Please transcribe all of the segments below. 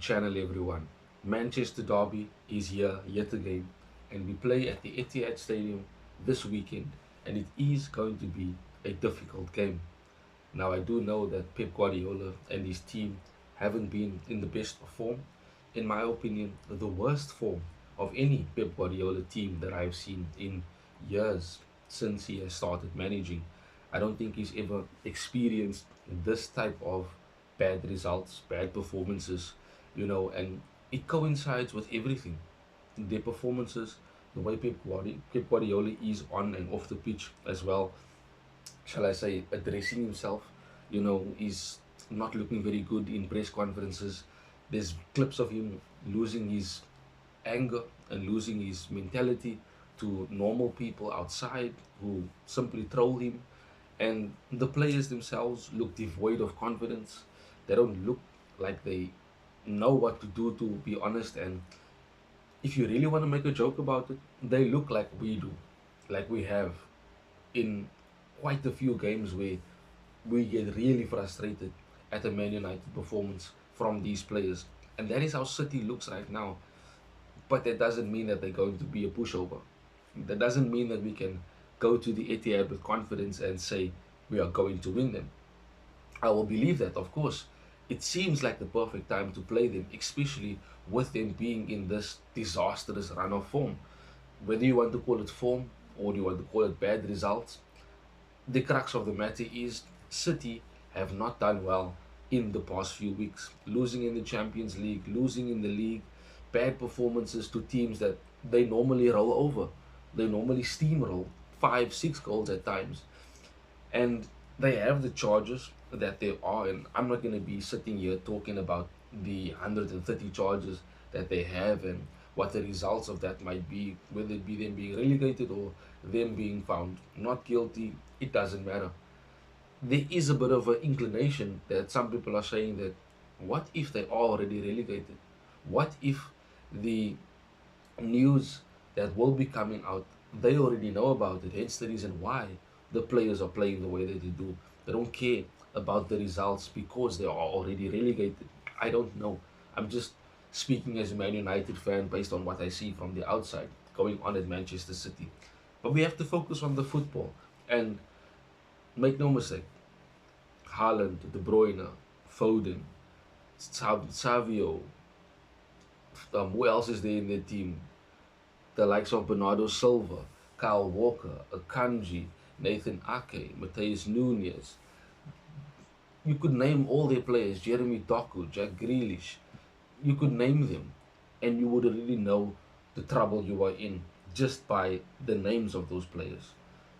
channel, everyone. Manchester Derby is here yet again, and we play at the Etihad Stadium this weekend, and it is going to be a difficult game. Now, I do know that Pep Guardiola and his team haven't been in the best of form. In my opinion, the worst form of any Pep Guardiola team that I've seen in years since he has started managing. I don't think he's ever experienced this type of bad results, bad performances, and it coincides with everything. Their performances, the way Pep Guardiola is on and off the pitch as well, shall I say, addressing himself, is not looking very good in press conferences. There's clips of him losing his anger and losing his mentality to normal people outside who simply troll him. And the players themselves look devoid of confidence. They don't look like they know what to do, to be honest. And if you really want to make a joke about it, they look like we do, like we have in quite a few games where we get really frustrated at a Man United performance from these players. And that is how City looks right now. But that doesn't mean that they're going to be a pushover. That doesn't mean that we can go to the Etihad with confidence and say we are going to win them. I will believe that, of course. It seems like the perfect time to play them, especially with them being in this disastrous run of form. Whether you want to call it form or you want to call it bad results, the crux of the matter is City have not done well in the past few weeks. Losing in the Champions League, losing in the league, bad performances to teams that they normally roll over. They normally steamroll 5, 6 goals at times. And they have the charges that they are. And I'm not going to be sitting here talking about the 130 charges that they have and what the results of that might be, whether it be them being relegated or them being found not guilty. It doesn't matter. There is a bit of an inclination that some people are saying that what if they are already relegated? What if the news that will be coming out, they already know about it, hence the reason why the players are playing the way that they do. They don't care about the results because they are already relegated. I don't know. I'm just speaking as a Man United fan based on what I see from the outside going on at Manchester City. But we have to focus on the football. And make no mistake, Haaland, De Bruyne, Foden, Savio, who else is there in their team? The likes of Bernardo Silva, Kyle Walker, Akanji, Nathan Ake, Mateus Nunes. You could name all their players, Jeremy Doku, Jack Grealish. You could name them, and you would really know the trouble you are in just by the names of those players.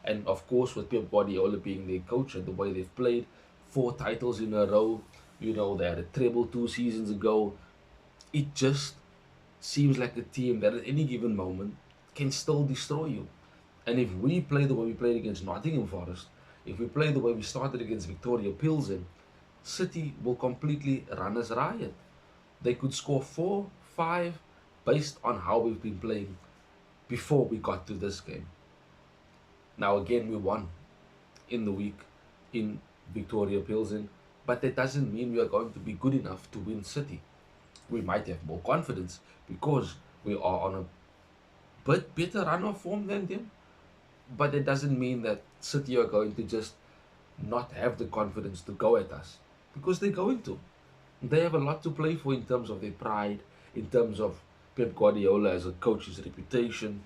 And of course, with Pep Guardiola being their coach and the way they've played, 4 titles in a row, they had a treble 2 seasons ago. It just seems like a team that at any given moment can still destroy you. And if we play the way we played against Nottingham Forest, if we play the way we started against Victoria Pilsen, City will completely run us riot. They could score 4, 5 based on how we've been playing before we got to this game. Now again, we won in the week in Victoria Pilsen, but that doesn't mean we are going to be good enough to win City. We might have more confidence because we are on a bit better run of form than them, but it doesn't mean that City are going to just not have the confidence to go at us, because they're going to. They have a lot to play for in terms of their pride, in terms of Pep Guardiola as a coach's reputation,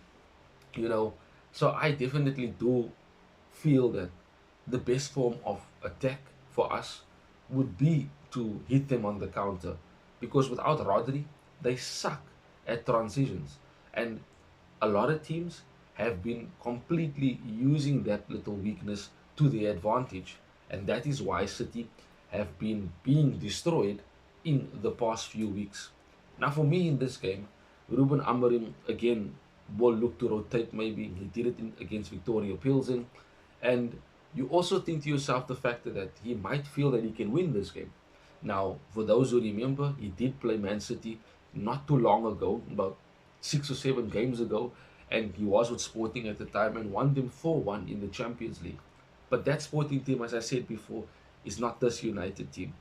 you know. So I definitely do feel that the best form of attack for us would be to hit them on the counter, because without Rodri, they suck at transitions. And a lot of teams have been completely using that little weakness to their advantage. And that is why City have been being destroyed in the past few weeks. Now, for me in this game, Ruben Amorim again will look to rotate maybe. He did it against Victoria Pilsen. And you also think to yourself the factor that he might feel that he can win this game. Now, for those who remember, he did play Man City not too long ago, about 6 or 7 games ago, and he was with Sporting at the time and won them 4-1 in the Champions League. But that Sporting team, as I said before, is not this United team.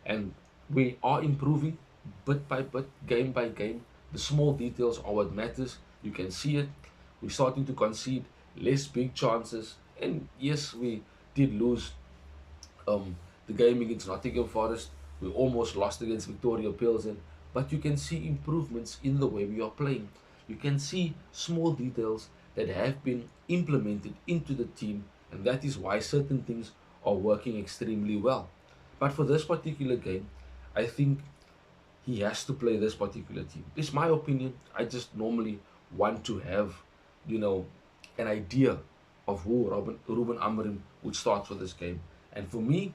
And we are improving. bit by bit, game by game. The small details are what matters. You can see it. We're starting to concede less big chances. And yes, we did lose um, the game against Nottingham Forest. We almost lost against Victoria Pilsen. But you can see improvements in the way we are playing. You can see small details that have been implemented into the team, and that is why certain things are working extremely well. But for this particular game, I think he has to play this particular team. It's my opinion. I just normally want to have, you know, an idea of who Ruben Amorim would start for this game. And for me,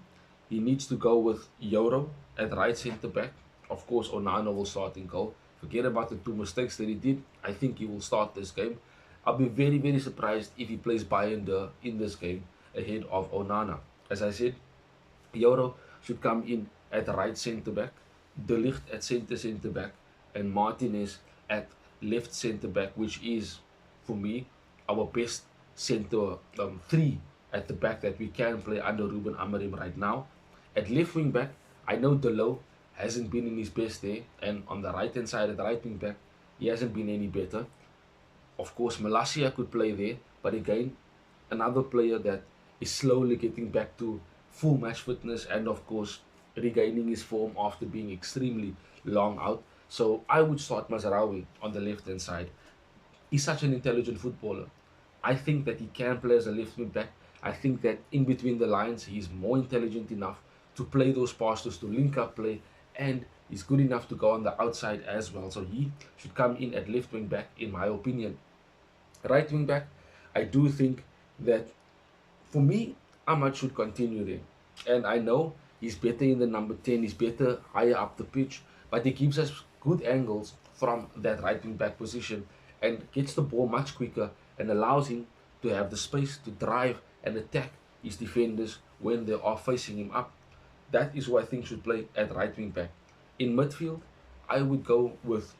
he needs to go with Euro at right centre back. Of course, Onana will start in goal. Forget about the two mistakes that he did. I think he will start this game. I'll be very, very surprised if he plays Bayern in this game ahead of Onana. As I said, Euro should come in at right centre back, De Ligt at centre back, and Martinez at left centre back, which is, for me, our best centre three at the back that we can play under Ruben Amorim right now. At left wing back, I know Delo hasn't been in his best day, and on the right hand side at the right wing back, he hasn't been any better. Of course, Malasia could play there, but again, another player that is slowly getting back to full match fitness and, of course, regaining his form after being extremely long out. So I would start Mazarawi on the left hand side. He's such an intelligent footballer. I think that he can play as a left wing back. I think that in between the lines, he's more intelligent enough to play those passes, to link up play, and he's good enough to go on the outside as well. So he should come in at left wing back, in my opinion. Right wing back, I do think that for me, Ahmad should continue there. And I know he's better in the number 10, he's better higher up the pitch, but he gives us good angles from that right wing back position and gets the ball much quicker and allows him to have the space to drive and attack his defenders when they are facing him up. That is who I think should play at right wing back. In midfield, I would go with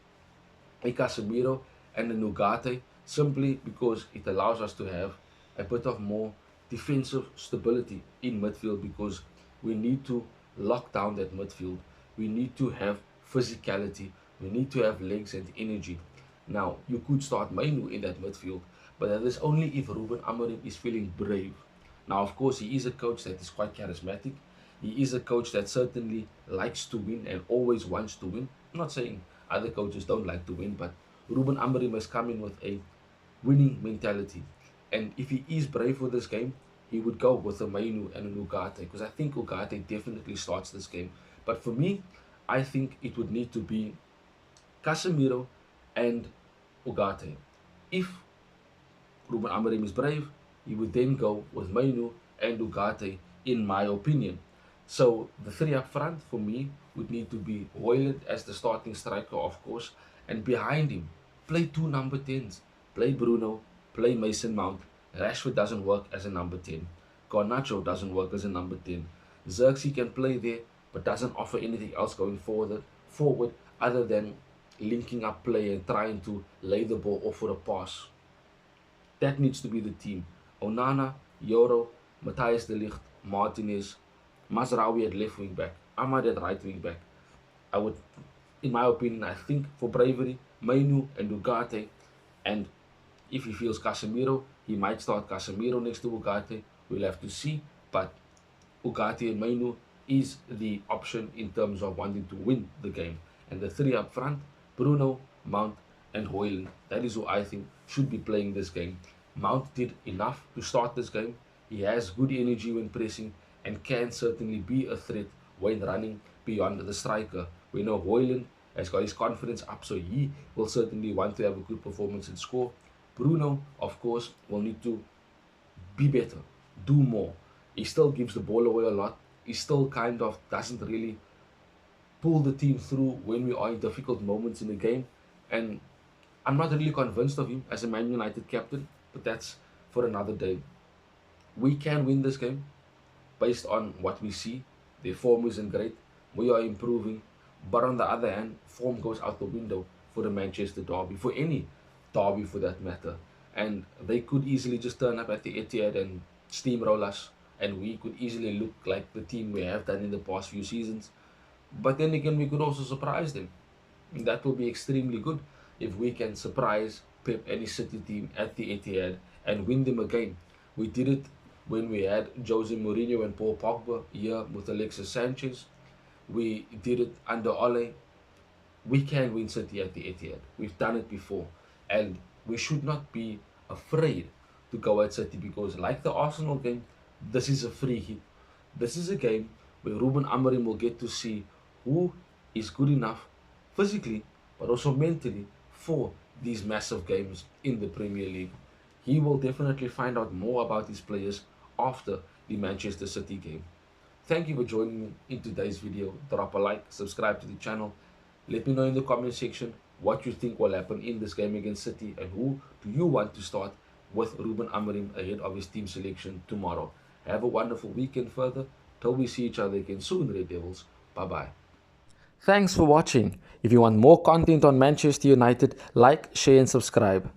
a Casemiro and a Nugate simply because it allows us to have a bit of more defensive stability in midfield because we need to lock down that midfield. We need to have physicality. We need to have legs and energy. Now, you could start Mainu in that midfield, but that is only if Ruben Amorim is feeling brave. Now, of course, he is a coach that is quite charismatic. He is a coach that certainly likes to win and always wants to win. I'm not saying other coaches don't like to win, but Ruben Amorim has come in with a winning mentality. And if he is brave for this game, he would go with a Mainu and a Ugarte because I think Ugarte definitely starts this game. But for me, I think it would need to be Casemiro and Ugarte. If Ruben Amorim is brave, he would then go with Mainu and Ugarte, in my opinion. So the three up front for me would need to be Hoyland as the starting striker, of course, and behind him, play two number 10s. Play Bruno, play Mason Mount. Rashford doesn't work as a number 10. Garnacho doesn't work as a number 10. Xerxes can play there, but doesn't offer anything else going forward other than linking up play and trying to lay the ball off for a pass. That needs to be the team. Onana, Yoro, Matthias de Ligt, Martinez, Mazraoui at left wing back, Ahmad at right wing back. I would, in my opinion, I think for bravery, Mainu and Ugarte, and if he feels Casemiro, he might start Casemiro next to Ugarte. We'll have to see, but Ugarte and Mainu is the option in terms of wanting to win the game. And the three up front, Bruno, Mount, and Hoyland. That is who I think should be playing this game. Mount did enough to start this game. He has good energy when pressing and can certainly be a threat when running beyond the striker. We know Hoyland has got his confidence up, so he will certainly want to have a good performance and score. Bruno, of course, will need to be better, do more. He still gives the ball away a lot. He still kind of doesn't really pull the team through when we are in difficult moments in the game. And I'm not really convinced of him as a Man United captain, but that's for another day. We can win this game based on what we see. Their form isn't great. We are improving. But on the other hand, form goes out the window for the Manchester derby, for any derby for that matter. And they could easily just turn up at the Etihad and steamroll us, and we could easily look like the team we have done in the past few seasons. But then again, we could also surprise them. That will be extremely good if we can surprise Pep and his City team at the Etihad and win them again. We did it when we had Jose Mourinho and Paul Pogba here with Alexis Sanchez. We did it under Ole. We can win City at the Etihad. We've done it before. And we should not be afraid to go at City because, like the Arsenal game, this is a free hit. This is a game where Ruben Amorim will get to see who is good enough physically but also mentally for these massive games in the Premier League. He will definitely find out more about his players after the Manchester City game. Thank you for joining me in today's video. Drop a like, subscribe to the channel. Let me know in the comment section what you think will happen in this game against City and who do you want to start with Ruben Amorim ahead of his team selection tomorrow. Have a wonderful weekend further. Till we see each other again soon, Red Devils. Bye-bye. Thanks for watching. If you want more content on Manchester United, like, share and subscribe.